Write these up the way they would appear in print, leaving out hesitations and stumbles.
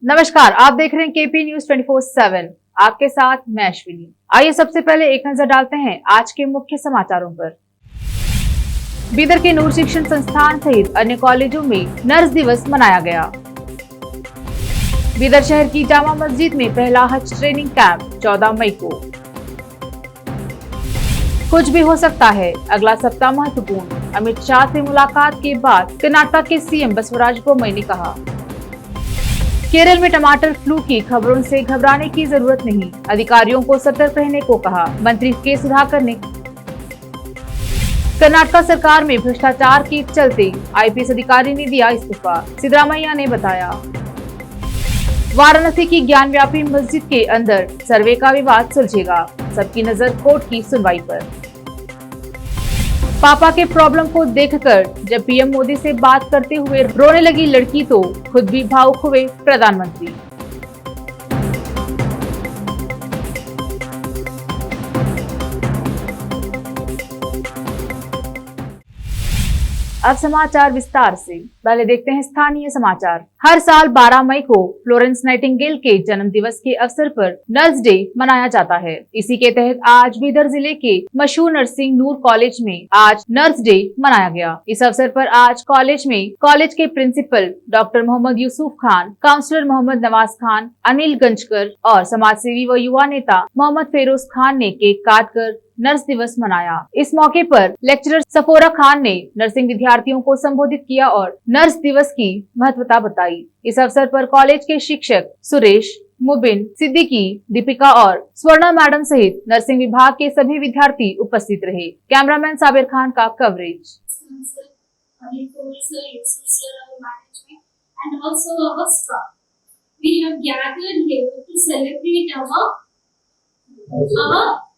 नमस्कार, आप देख रहे हैं केपी न्यूज 24/7। आपके साथ मैं अश्विनी। आइए सबसे पहले एक नजर डालते हैं आज के मुख्य समाचारों पर। बीदर के नूर शिक्षण संस्थान सहित अन्य कॉलेजों में नर्स दिवस मनाया गया। बीदर शहर की जामा मस्जिद में पहला हज ट्रेनिंग कैंप 14 मई को। कुछ भी हो सकता है, अगला सप्ताह महत्वपूर्ण। अमित शाह से मुलाकात के बाद कर्नाटक के सीएम बसवराज बोम्मई ने कहा। केरल में टमाटर फ्लू की खबरों से घबराने की जरूरत नहीं, अधिकारियों को सतर्क रहने को कहा मंत्री के सुधाकर ने। कर्नाटक सरकार में भ्रष्टाचार के चलते आईपीएस अधिकारी ने दिया इस्तीफा, सिद्धरामैया ने बताया। वाराणसी की ज्ञानव्यापी मस्जिद के अंदर सर्वे का विवाद सुलझेगा, सबकी नजर कोर्ट की सुनवाई पर। पापा के प्रॉब्लम को देखकर जब पीएम मोदी से बात करते हुए रोने लगी लड़की तो खुद भी भावुक हुए प्रधानमंत्री। अब समाचार विस्तार से। पहले देखते हैं स्थानीय समाचार। हर साल 12 मई को फ्लोरेंस नाइटिंगेल के जन्म दिवस के अवसर पर नर्स डे मनाया जाता है। इसी के तहत आज बीदर जिले के मशहूर नर्सिंग नूर कॉलेज में आज नर्स डे मनाया गया। इस अवसर पर आज कॉलेज में कॉलेज के principal doctor Mohammad Yusuf Khan, councillor Mohammad Nawaz Khan, Anil Ganjkar और समाज सेवी व युवा नेता मोहम्मद फेरोज खान ने केक काट कर नर्स दिवस मनाया। इस मौके पर लेक्चरर सफोरा खान ने नर्सिंग विद्यार्थियों को संबोधित किया और नर्स दिवस की महत्वता बताई। इस अवसर पर कॉलेज के शिक्षक सुरेश, मुबिन, सिद्दीकी, दीपिका और स्वर्णा मैडम सहित नर्सिंग विभाग के सभी विद्यार्थी उपस्थित रहे। कैमरामैन साबिर खान का coverage.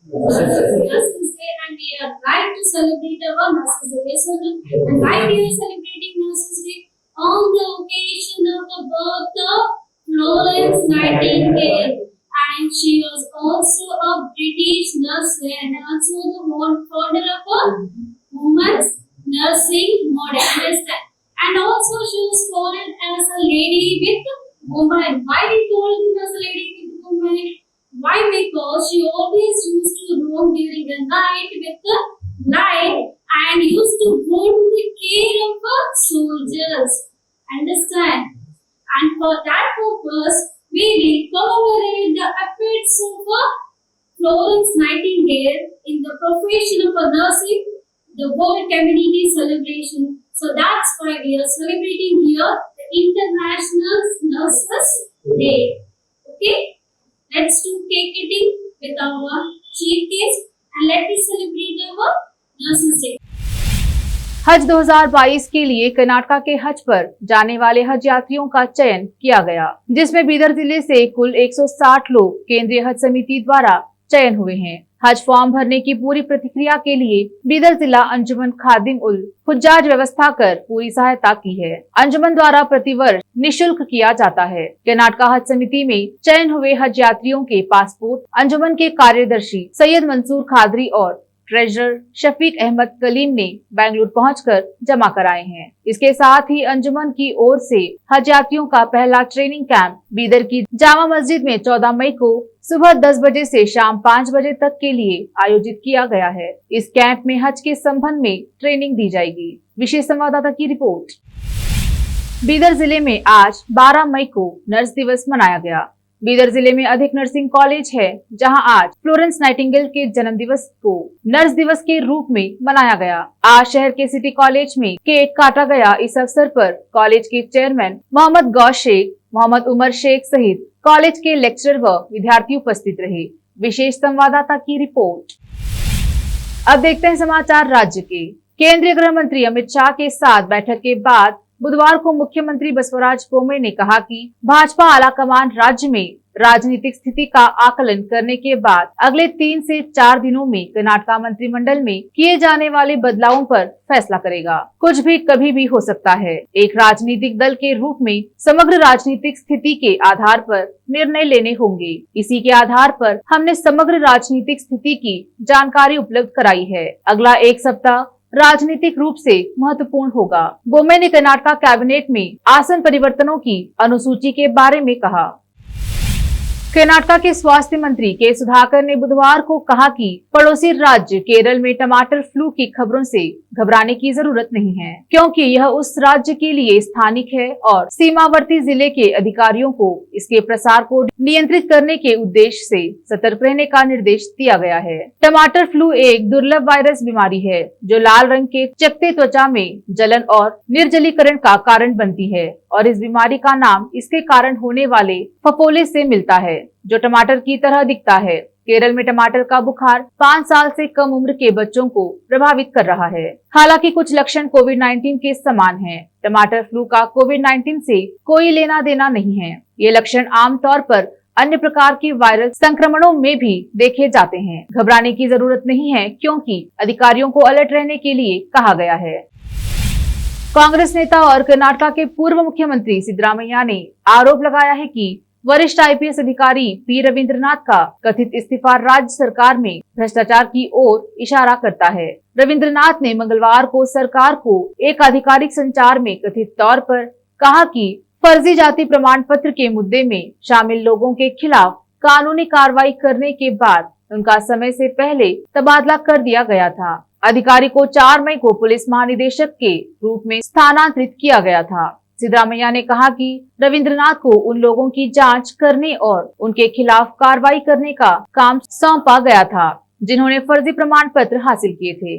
Nurses Day, and we are right to celebrate our Nurses Day. So, and why we are celebrating Nurses Day on the occasion of the birth of Florence Nightingale, and she was also a British nurse and also the founder of a women's nursing model. Understand? And also she was called as a lady with woman. Why we call her as a lady with woman? Why? Because she always used to roam during the night with the light and used to go to the care of the soldiers. Understand? And for that purpose, we will commemorate the efforts of Florence Nightingale in the profession of nursing, the World Community Celebration. So that's why we are celebrating here the International Nurses Day. Okay? Let's do cake eating with our chief guest and let us celebrate our Nurses Day. हज 2022 के लिए कर्नाटक के हज पर जाने वाले हज यात्रियों का चयन किया गया, जिसमें बीदर जिले से कुल 160 लोग केंद्रीय हज समिति द्वारा चयन हुए हैं। हज फॉर्म भरने की पूरी प्रतिक्रिया के लिए बीदर जिला अंजुमन खादिम उल हुज्जाज व्यवस्था कर पूरी सहायता की है। अंजुमन द्वारा प्रतिवर्ष निशुल्क किया जाता है। कर्नाटक हज समिति में चयन हुए हज यात्रियों के पासपोर्ट अंजुमन के कार्यदर्शी सैयद मंसूर खादरी और ट्रेजरर शफीक अहमद कलीम ने बेंगलुरु पहुंचकर जमा कराए हैं। इसके साथ ही अंजुमन की ओर से हज यात्रियों का पहला ट्रेनिंग कैंप बीदर की जामा मस्जिद में 14 मई को सुबह 10 बजे से शाम 5 बजे तक के लिए आयोजित किया गया है। इस कैंप में हज के संबंध में ट्रेनिंग दी जाएगी। विशेष संवाददाता की रिपोर्ट। बीदर जिले में आज 12 मई को नर्स दिवस मनाया गया। बीदर जिले में अधिक नर्सिंग कॉलेज है, जहां आज फ्लोरेंस नाइटिंगेल के जन्म दिवस को नर्स दिवस के रूप में मनाया गया। आज शहर के सिटी कॉलेज में केक काटा गया। इस अवसर पर कॉलेज के चेयरमैन मोहम्मद गौस शेख, मोहम्मद उमर शेख सहित कॉलेज के लेक्चरर व विद्यार्थी उपस्थित रहे। विशेष संवाददाता की रिपोर्ट। अब देखते हैं समाचार राज्य के। केंद्रीय गृह मंत्री अमित शाह के साथ बैठक के बाद बुधवार को मुख्यमंत्री बसवराज बोम्मई ने कहा कि भाजपा आलाकमान राज्य में राजनीतिक स्थिति का आकलन करने के बाद अगले 3 से 4 दिनों में कर्नाटक मंत्रिमंडल में किए जाने वाले बदलावों पर फैसला करेगा। कुछ भी कभी भी हो सकता है। एक राजनीतिक दल के रूप में समग्र राजनीतिक स्थिति के आधार पर निर्णय लेने होंगे। इसी के आधार पर हमने समग्र राजनीतिक स्थिति की जानकारी उपलब्ध कराई है। अगला एक सप्ताह राजनीतिक रूप से महत्वपूर्ण होगा। बोम्मे ने कर्नाटक कैबिनेट में आसन परिवर्तनों की अनुसूची के बारे में कहा। कर्नाटक के स्वास्थ्य मंत्री के सुधाकर ने बुधवार को कहा कि पड़ोसी राज्य केरल में टमाटर फ्लू की खबरों से घबराने की जरूरत नहीं है, क्योंकि यह उस राज्य के लिए स्थानिक है और सीमावर्ती जिले के अधिकारियों को इसके प्रसार को नियंत्रित करने के उद्देश्य से सतर्क रहने का निर्देश दिया गया है। टमाटर फ्लू एक दुर्लभ वायरस बीमारी है जो लाल रंग के चकते त्वचा में जलन और निर्जलीकरण का कारण बनती है और इस बीमारी का नाम इसके कारण होने वाले फफोले से मिलता है जो टमाटर की तरह दिखता है। केरल में टमाटर का बुखार 5 साल से कम उम्र के बच्चों को प्रभावित कर रहा है। हालांकि कुछ लक्षण कोविड-19 के समान हैं। टमाटर फ्लू का कोविड-19 से कोई लेना देना नहीं है। ये लक्षण आमतौर पर अन्य प्रकार के वायरल संक्रमणों में भी देखे जाते हैं। घबराने की जरूरत नहीं है, क्योंकि अधिकारियों को अलर्ट रहने के लिए कहा गया है। कांग्रेस नेता और कर्नाटक के पूर्व मुख्यमंत्री सिद्धरामैया ने आरोप लगाया है कि वरिष्ठ आईपीएस अधिकारी पी रविंद्रनाथ का कथित इस्तीफा राज्य सरकार में भ्रष्टाचार की ओर इशारा करता है। रविंद्रनाथ ने मंगलवार को सरकार को एक आधिकारिक संचार में कथित तौर पर कहा कि फर्जी जाति प्रमाण पत्र के मुद्दे में शामिल लोगों के खिलाफ कानूनी कार्रवाई करने के बाद उनका समय से पहले तबादला कर दिया गया था। अधिकारी को 4 मई को पुलिस महानिदेशक के रूप में स्थानांतरित किया गया था। सिद्धरामैया ने कहा कि रविंद्रनाथ को उन लोगों की जांच करने और उनके खिलाफ कार्रवाई करने का काम सौंपा गया था जिन्होंने फर्जी प्रमाण पत्र हासिल किए थे।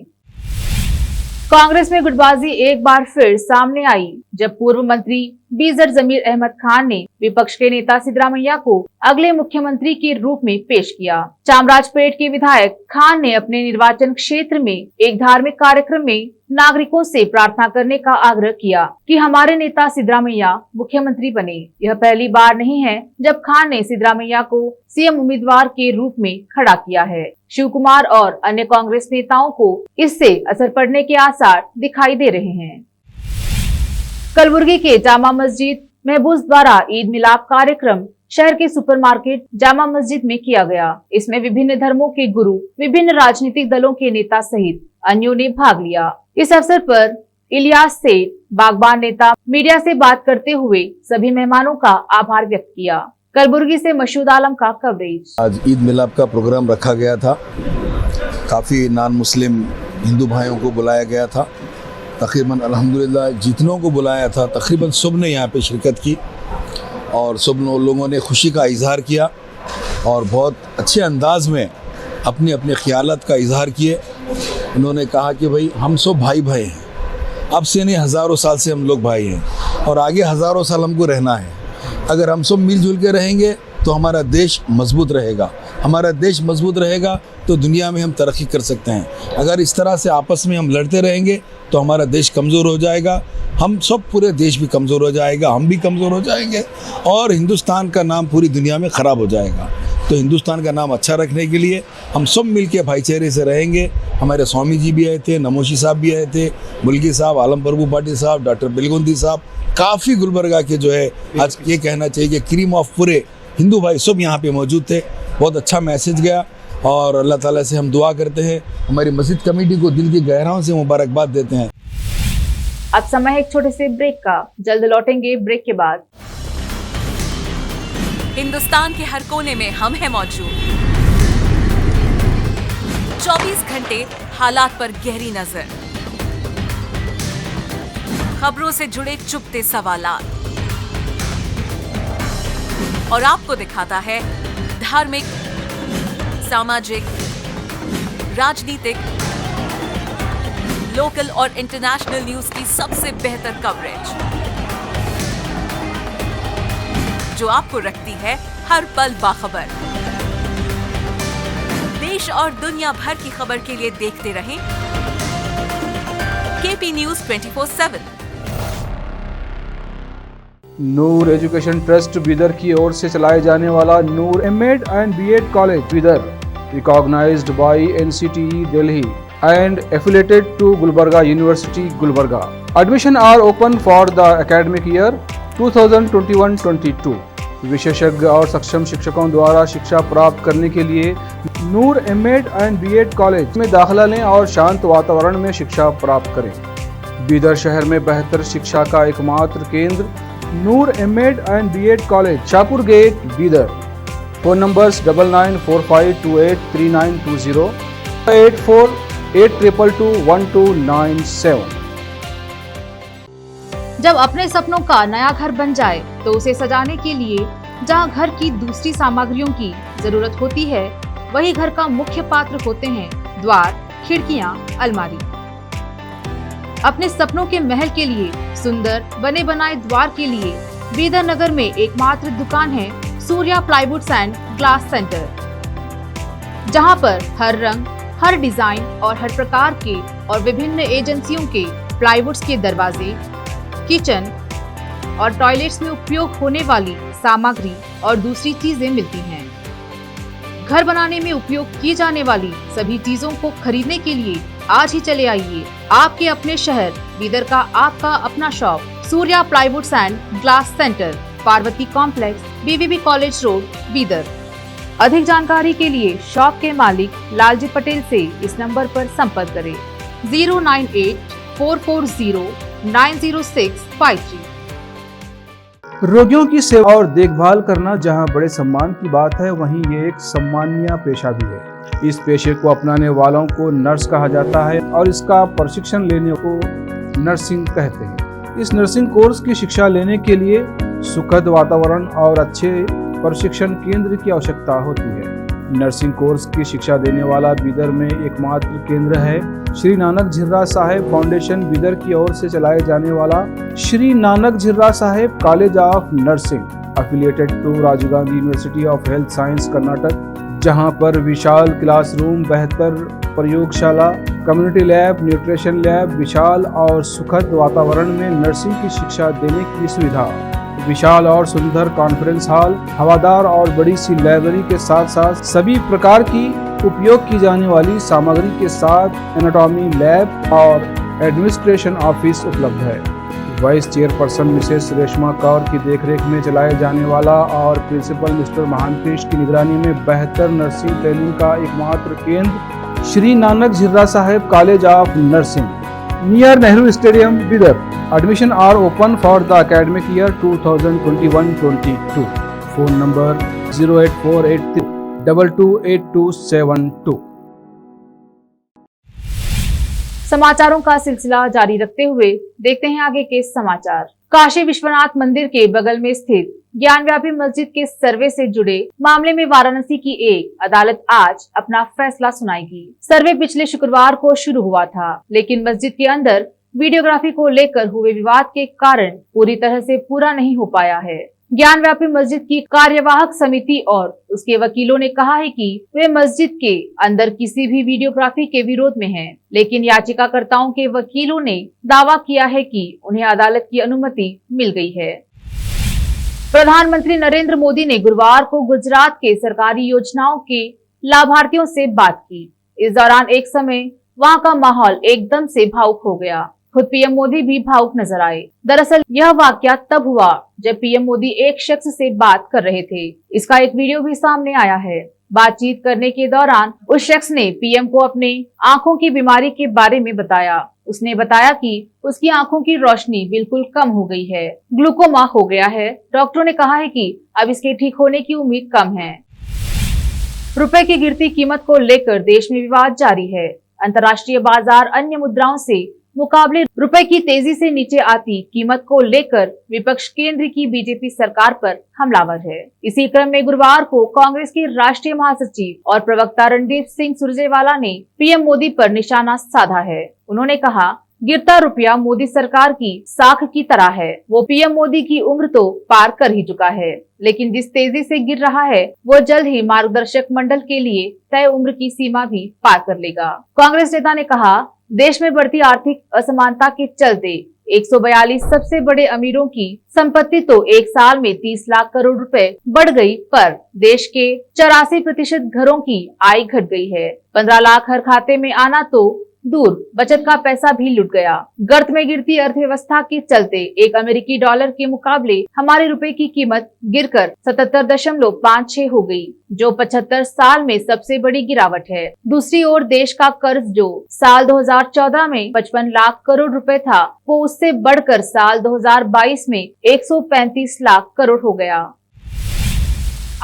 कांग्रेस में गुटबाजी एक बार फिर सामने आई जब पूर्व मंत्री बीजर जमीर अहमद खान ने विपक्ष के नेता सिद्धरामैया को अगले मुख्यमंत्री के रूप में पेश किया। चामराजपेट के विधायक खान ने अपने निर्वाचन क्षेत्र में एक धार्मिक कार्यक्रम में नागरिकों से प्रार्थना करने का आग्रह किया कि हमारे नेता सिद्धरामैया मुख्यमंत्री बने। यह पहली बार नहीं है जब खान ने सिद्धरामैया को सीएम उम्मीदवार के रूप में खड़ा किया है। शिव कुमार और अन्य कांग्रेस नेताओं को इससे असर पड़ने के आसार दिखाई दे रहे हैं। कलबुर्गी के जामा मस्जिद महबूज द्वारा ईद मिलाप कार्यक्रम शहर के सुपरमार्केट जामा मस्जिद में किया गया। इसमें विभिन्न धर्मों के गुरु, विभिन्न राजनीतिक दलों के नेता सहित अन्यों ने भाग लिया। इस अवसर पर इलियास सेठ, बागबान नेता, मीडिया से बात करते हुए सभी मेहमानों का आभार व्यक्त किया। कलबुर्गी से मशहूद आलम का कवरेज। आज ईद मिलाप का प्रोग्राम रखा गया था। काफ़ी नॉन मुस्लिम हिंदू भाइयों को बुलाया गया था। तकरीबन अल्हम्दुलिल्लाह जितनों को बुलाया था तकरीबन सब ने यहाँ पे शिरकत की और सब लोगों ने खुशी का इजहार किया और बहुत अच्छे अंदाज में अपने अपने ख्यालात का इजहार किए। उन्होंने कहा कि भाई हम सब भाई भाई हैं, अब से नहीं हज़ारों साल से हम लोग भाई हैं और आगे हज़ारों साल हमको रहना है। अगर हम सब मिलजुल के रहेंगे तो हमारा देश मजबूत रहेगा। हमारा देश मजबूत रहेगा तो दुनिया में हम तरक्की कर सकते हैं। अगर इस तरह से आपस में हम लड़ते रहेंगे तो हमारा देश कमज़ोर हो जाएगा, हम सब पूरे देश भी कमज़ोर हो जाएगा, हम भी कमज़ोर हो जाएंगे और हिंदुस्तान का नाम पूरी दुनिया में ख़राब हो जाएगा। तो हिंदुस्तान का नाम अच्छा रखने के लिए हम सब मिलके भाईचारे से रहेंगे। हमारे स्वामी जी भी आए थे, नमोशी साहब भी आए थे, मुल्की साहब, आलम प्रभु पाटिल साहब, डॉक्टर बिलगुंदी साहब, काफ़ी गुलबर्गा के जो है आज ये कहना चाहिए कि क्रीम ऑफ पूरे हिंदू भाई सब यहाँ पे मौजूद थे। बहुत अच्छा मैसेज गया और अल्लाह ताला से हम दुआ करते हैं, हमारी मस्जिद कमेटी को दिल की गहराइयों से मुबारकबाद देते हैं। अब समय है एक छोटे से ब्रेक का, जल्द लौटेंगे ब्रेक के बाद। हिंदुस्तान के हर कोने में हम हैं मौजूद। 24 घंटे हालात पर गहरी नजर, खबरों से जुड़े चुपते सवालात और आपको दिखाता है धार्मिक, सामाजिक, राजनीतिक, लोकल और इंटरनेशनल न्यूज की सबसे बेहतर कवरेज जो आपको रखती है हर पल बाखबर। देश और दुनिया भर की खबर के लिए देखते रहें KP news 24/7। Noor education trust Bidar की ओर से चलाए जाने वाला Noor MEd and BEd college Bidar, recognised by NCTE Delhi and affiliated to Gulbarga University, Gulbarga. Admission are open for the academic year 2021-22. विशेषज्ञ और सक्षम शिक्षकों द्वारा शिक्षा प्राप्त करने के लिए नूर एमएड एंड बीएड कॉलेज में दाखिला लें और शांत वातावरण में शिक्षा प्राप्त करें। बीदर शहर में बेहतर शिक्षा का एकमात्र केंद्र Noor MEd and BEd college, Shahpur gate, Bidar. Phone numbers 9945283920, 8482221297। जब अपने सपनों का नया घर बन जाए तो उसे सजाने के लिए जहां घर की दूसरी सामग्रियों की जरूरत होती है, वही घर का मुख्य पात्र होते हैं द्वार, खिड़कियां, अलमारी। अपने सपनों के महल के लिए सुंदर बने बनाए द्वार के लिए बीदर नगर में एकमात्र दुकान है Surya plywoods and glass centre, जहां पर हर रंग, हर डिजाइन और हर प्रकार के और विभिन्न एजेंसियों के प्लाईवुड्स के दरवाजे, किचन और टॉयलेट्स में उपयोग होने वाली सामग्री और दूसरी चीजें मिलती हैं। घर बनाने में उपयोग की जाने वाली सभी चीजों को खरीदने के लिए आज ही चले आइए आपके अपने शहर बीदर का आपका अपना shop Surya plywoods and glass centre, Parvati complex, BVB college road, Bidar. अधिक जानकारी के लिए शॉप के मालिक लालजी पटेल से इस नंबर पर संपर्क करें 09844090653। रोगियों की सेवा और देखभाल करना जहां बड़े सम्मान की बात है, वहीं ये एक सम्माननीय पेशा भी है। इस पेशे को अपनाने वालों को नर्स कहा जाता है और इसका प्रशिक्षण लेने को नर्सिंग कहते हैं। इस नर्सिंग कोर्स की शिक्षा लेने के लिए सुखद वातावरण और अच्छे प्रशिक्षण केंद्र की आवश्यकता होती है। नर्सिंग कोर्स की शिक्षा देने वाला बीदर में एकमात्र केंद्र है श्री नानक झिर्रा साहेब फाउंडेशन बीदर की ओर से चलाए जाने वाला Shri Nanak Jhirra Sahib college of nursing, affiliated to Rajiv Gandhi university of health science Karnataka, जहां पर विशाल क्लासरूम, बेहतर प्रयोगशाला, कम्युनिटी लैब, न्यूट्रिशन लैब, विशाल और सुखद वातावरण में नर्सिंग की शिक्षा देने की सुविधा, विशाल और सुंदर कॉन्फ्रेंस हॉल, हवादार और बड़ी सी लाइब्रेरी के साथ साथ सभी प्रकार की उपयोग की जाने वाली सामग्री के साथ एनाटॉमी लैब और एडमिनिस्ट्रेशन ऑफिस उपलब्ध है। Vice chairperson Mrs Reshma Kaur की देखरेख में चलाए जाने वाला और प्रिंसिपल मिस्टर महांतेश की निगरानी में बेहतर नर्सिंग ट्रेनिंग का एकमात्र केंद्र Shri Nanak Jhirra Sahib college of nursing, near Nehru stadium, Bidar. Admission are open for the academic year 2021-22. Phone number 08483228272. समाचारों का सिलसिला जारी रखते हुए देखते हैं आगे के समाचार। काशी विश्वनाथ मंदिर के बगल में स्थित ज्ञानव्यापी मस्जिद के सर्वे से जुड़े मामले में वाराणसी की एक अदालत आज अपना फैसला सुनाएगी। सर्वे पिछले शुक्रवार को शुरू हुआ था, लेकिन मस्जिद के अंदर वीडियोग्राफी को लेकर हुए विवाद के कारण पूरी तरह से पूरा नहीं हो पाया है। ज्ञानव्यापी मस्जिद की कार्यवाहक समिति और उसके वकीलों ने कहा है कि वे मस्जिद के अंदर किसी भी वीडियोग्राफी के विरोध में हैं, लेकिन याचिकाकर्ताओं के वकीलों ने दावा किया है कि उन्हें अदालत की अनुमति मिल गई है। प्रधानमंत्री नरेंद्र मोदी ने गुरुवार को गुजरात के सरकारी योजनाओं के लाभार्थियों से बात की। इस दौरान एक समय वहां का माहौल एकदम से भावुक हो गया। खुद पीएम मोदी भी भावुक नजर आए। दरअसल यह वाकया तब हुआ जब पीएम मोदी एक शख्स से बात कर रहे थे। इसका एक वीडियो भी सामने आया है। बातचीत करने के दौरान उस शख्स ने पीएम को अपने आंखों की बीमारी के बारे में बताया। उसने बताया कि उसकी आंखों की रोशनी बिल्कुल कम हो गई है, ग्लूकोमा हो गया है। डॉक्टरों ने कहा है कि अब इसके ठीक होने की उम्मीद कम है। रुपए की गिरती कीमत को लेकर देश में विवाद जारी है। अंतर्राष्ट्रीय बाजार अन्य मुद्राओं से मुकाबले रुपए की तेजी से नीचे आती कीमत को लेकर विपक्ष केंद्र की बीजेपी सरकार पर हमलावर है। इसी क्रम में गुरुवार को कांग्रेस के राष्ट्रीय महासचिव और प्रवक्ता रणदीप सिंह सुरजेवाला ने पीएम मोदी पर निशाना साधा है। उन्होंने कहा, गिरता रुपया मोदी सरकार की साख की तरह है। वो पीएम मोदी की उम्र तो पार कर ही चुका है, लेकिन जिस तेजी से गिर रहा है वो जल्द ही मार्गदर्शक मंडल के लिए तय उम्र की सीमा भी पार कर लेगा। कांग्रेस नेता ने कहा, देश में बढ़ती आर्थिक असमानता के चलते 142 सबसे बड़े अमीरों की संपत्ति तो एक साल में 30 लाख करोड़ रुपए बढ़ गई, पर देश के 84% घरों की आय घट गई है। 15 लाख हर खाते में आना तो दूर बचत का पैसा भी लुट गया। गर्त में गिरती अर्थव्यवस्था के चलते एक अमेरिकी डॉलर के मुकाबले हमारे रुपए की कीमत गिरकर 77.56 हो गई, जो 75 साल में सबसे बड़ी गिरावट है। दूसरी ओर देश का कर्ज जो साल 2014 में 55 लाख करोड़ रुपए था, वो उससे बढ़कर साल 2022 में 135 लाख करोड़ हो गया।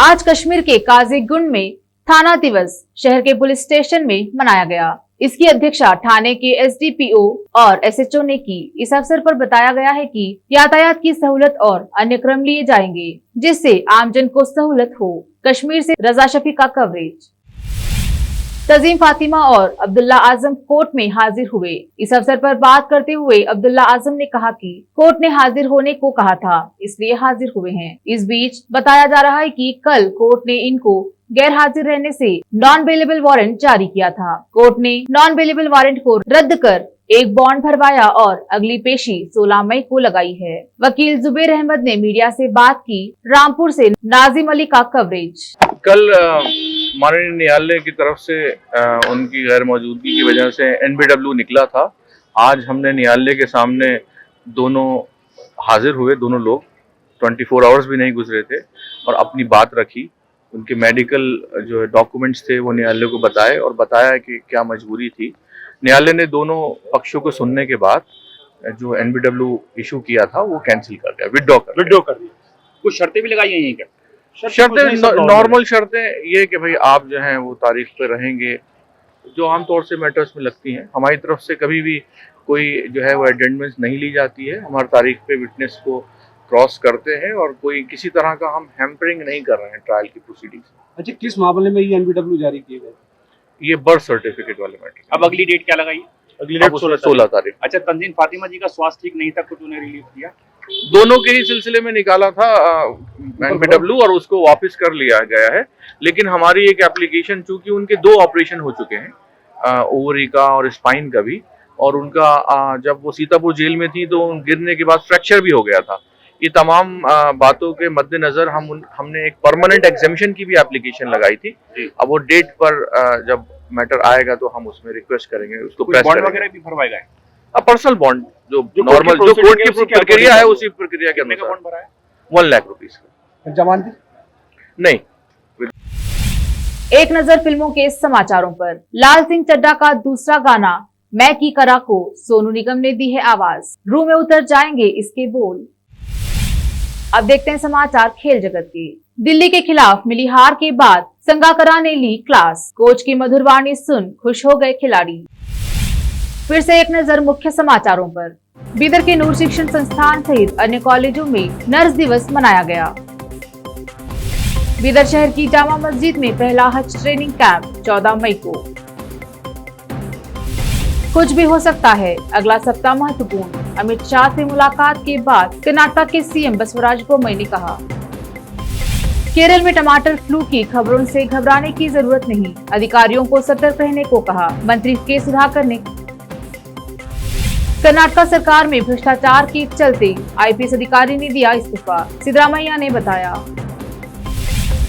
आज कश्मीर के काजीगुंड में थाना दिवस शहर के पुलिस स्टेशन में मनाया गया। इसकी अध्यक्षता थाने के एसडीपीओ और एसएचओ ने की। इस अवसर पर बताया गया है कि यातायात की सहूलत और अन्य क्रम लिए जाएंगे, जिससे आमजन को सहूलत हो। कश्मीर से रजा शफी का कवरेज। तजीम फातिमा और अब्दुल्ला आजम कोर्ट में हाजिर हुए। इस अवसर पर बात करते हुए अब्दुल्ला आजम ने कहा कि कोर्ट ने हाजिर होने को कहा था, इसलिए हाजिर हुए हैं। इस बीच बताया जा रहा है कि कल कोर्ट ने इनको गैर हाजिर रहने से नॉन बेलेबल वारंट जारी किया था। कोर्ट ने नॉन बेलेबल वारंट को रद्द कर एक बॉन्ड भरवाया और अगली पेशी 16 मई को लगाई है। वकील जुबेर अहमद ने मीडिया से बात की। रामपुर से नाजिम अली का कवरेज। कल माननीय न्यायालय की तरफ से उनकी गैर मौजूदगी की वजह से NBW निकला था। आज हमने न्यायालय के सामने दोनों हाजिर हुए, दोनों लोग 24 आवर्स भी नहीं गुजरे थे और अपनी बात रखी। उनके मेडिकल जो डॉक्यूमेंट्स थे वो न्यायालय को बताए और बताया कि क्या मजबूरी थी। न्यायालय ने दोनों पक्षों को सुनने के बाद जो NBW इशू किया था वो कैंसिल कर दिया, विड्रॉ कर दिया। कुछ शर्तें भी लगाई हैं क्या? शर्तें नॉर्मल शर्तें ये कि भाई आप जो हैं वो तारीख पे रहेंगे, जो आमतौर से मैटर्स में लगती हैं। हमारी तरफ से कभी भी कोई जो है वो अटेंडेंस नहीं ली जाती है। हमारी तारीख पे विटनेस को क्रॉस करते हैं और कोई किसी तरह का हम हैम्परिंग नहीं कर रहे हैं ट्रायल की प्रोसीडिंग्स। अच्छा, किस मामले में ये NBW जारी किए गए? ये बर्थ सर्टिफिकेट वाले मैटर। अब अगली डेट क्या लगाई? अगली डेट 16 तारीख। अच्छा, तंजीम फातिमा जी का स्वास्थ्य ठीक नहीं था, कुछ उन्हें रिलीफ किया? दोनों के ही सिलसिले में निकाला था NBW और उसको वापस कर लिया गया है। लेकिन हमारी एक एप्लीकेशन, चूंकि उनके 2 ऑपरेशन हो चुके हैं, ओवरी का और स्पाइन का भी, और उनका जब वो सीतापुर जेल में थी तो गिरने के बाद फ्रैक्चर भी हो गया था। ये तमाम बातों के मद्देनजर हमने एक परमानेंट एग्जेम्पशन की भी एप्लीकेशन लगाई थी। अब वो डेट पर जब मैटर आएगा तो हम उसमें रिक्वेस्ट करेंगे, उसको प्रेस करेंगे। वगैरह भी भरवाएगा? पर्सनल बॉन्ड जो नॉर्मल जो कोर्ट की प्रक्रिया है उसी प्रक्रिया के अनुसार। बॉन्ड भरा है? 1 लाख रुपीस का। जमानती नहीं। एक नजर फिल्मों के समाचारों पर। लाल सिंह चड्ढा का दूसरा गाना मैं की करा को सोनू निगम ने दी है आवाज। रूह में उतर जाएंगे इसके बोल। अब देखते हैं समाचार खेल जगत के। दिल्ली के खिलाफ मिली हार के बाद संगाकरा ने ली क्लास। कोच की मधुर वाणी सुन खुश हो गए खिलाड़ी। फिर से एक नजर मुख्य समाचारों पर। बीदर के नूर शिक्षण संस्थान सहित अन्य कॉलेजों में नर्स दिवस मनाया गया। बीदर शहर की जामा मस्जिद में पहला हज ट्रेनिंग कैंप 14 मई को। कुछ भी हो सकता है, अगला सप्ताह महत्वपूर्ण। अमित शाह से मुलाकात के बाद कर्नाटक के सीएम बसवराज बोम्मई ने कहा। केरल में टमाटर फ्लू की खबरों से घबराने की जरूरत नहीं, अधिकारियों को सतर्क रहने को कहा मंत्री के सुधाकर ने। कर्नाटक सरकार में भ्रष्टाचार के चलते आईपीएस अधिकारी ने दिया इस्तीफा, सिद्धरामैया ने बताया।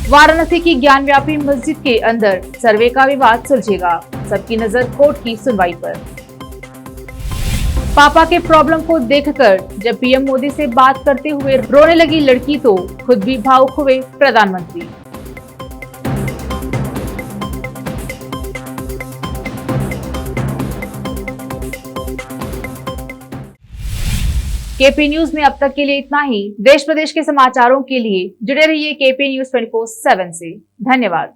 वाराणसी की ज्ञानव्यापी मस्जिद के अंदर सर्वे का विवाद सुलझेगा, सबकी नजर कोर्ट की सुनवाई पर। पापा के प्रॉब्लम को देखकर जब पीएम मोदी से बात करते हुए रोने लगी लड़की तो खुद भी भावुक हुए प्रधानमंत्री। केपी न्यूज में अब तक के लिए इतना ही। देश प्रदेश के समाचारों के लिए जुड़े रहिए केपी न्यूज 24/7 से। धन्यवाद।